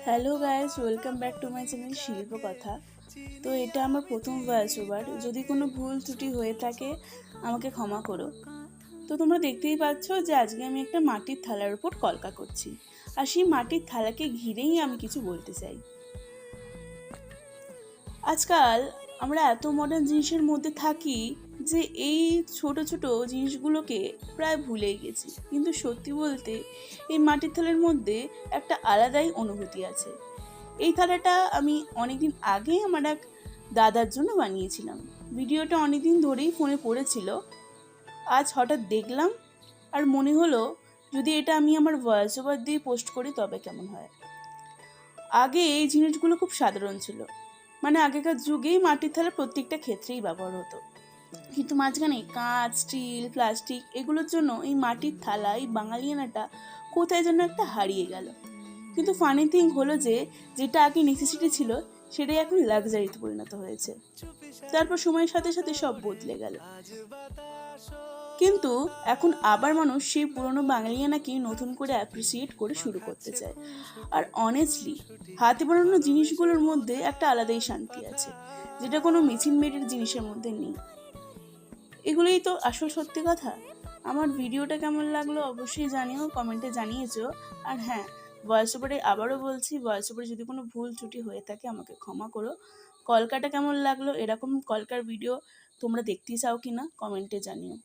Hello guys, welcome back to my channel শিল্প কথা। তো এটা আমার প্রথম ভয়েস ওভার। যদি কোনো ভুল ত্রুটি হয়ে থাকে আমাকে ক্ষমা করো। তো তোমরা দেখতেই পাচ্ছ যে আজকে আমি একটা মাটির থালার উপর কলকা করছি, আর সেই মাটির থালাকে ঘিরেই আমি কিছু বলতে চাই। আজকাল আমরা এত মডার্ন জিনিসের মধ্যে থাকি যে এই ছোট ছোট জিনিসগুলোকে প্রায় ভুলেই গেছি, কিন্তু সত্যি বলতে এই মাটির থালার মধ্যে একটা আলাদাই অনুভূতি আছে। এই থালাটা আমি অনেকদিন আগে আমার এক দাদার জন্য বানিয়েছিলাম। ভিডিওটা অনেকদিন ধরেই ফোনে পড়েছিল। আজ হঠাৎ দেখলাম আর মনে হলো যদি এটা আমি আমার ভয়েস ওভার দিয়ে পোস্ট করি তবে কেমন হয়। আগে এই জিনিসগুলো খুব সাধারণ ছিল, মানে আগেকার যুগেই মাটির থালা প্রত্যেকটা ক্ষেত্রেই ব্যবহার হতো, কিন্তু মাঝখানে কাঁচ, স্টিল, প্লাস্টিক এগুলোর জন্য এই মাটির থালা, এই বাঙালিয়ানাটা কোথায় যেন একটা হারিয়ে গেল। কিন্তু ফানি থিং হলো যে যেটা আগে নেসেসিটি ছিল সেটাই এখন লাক্সারিতে পরিণত হয়েছে। তারপর সময়ের সাথে সাথে সব বদলে গেল, কিন্তু এখন আবার মানুষ সেই পুরনো বাঙালিয়ানাকে নতুন করে অ্যাপ্রিসিয়েট করে শুরু করতে চায়। আর অনেস্টলি হাতে বানানো জিনিসগুলোর মধ্যে একটা আলাদাই শান্তি আছে, যেটা কোনো মেশিন মেডের জিনিসের মধ্যে নেই। এগুলোই তো আসল সত্যি কথা। আমার ভিডিওটা কেমন লাগলো অবশ্যই জানিও, কমেন্টে জানিয়েছো। আর হ্যাঁ, ভয়েস ওভারে আবারও বলছি, ভয়েস ওভারে যদি কোনো ভুল ত্রুটি হয়ে থাকে আমাকে ক্ষমা করো। কলকাটা কেমন লাগলো, এরকম কলকার ভিডিও তোমরা দেখতে চাও কিনা কমেন্টে জানিও।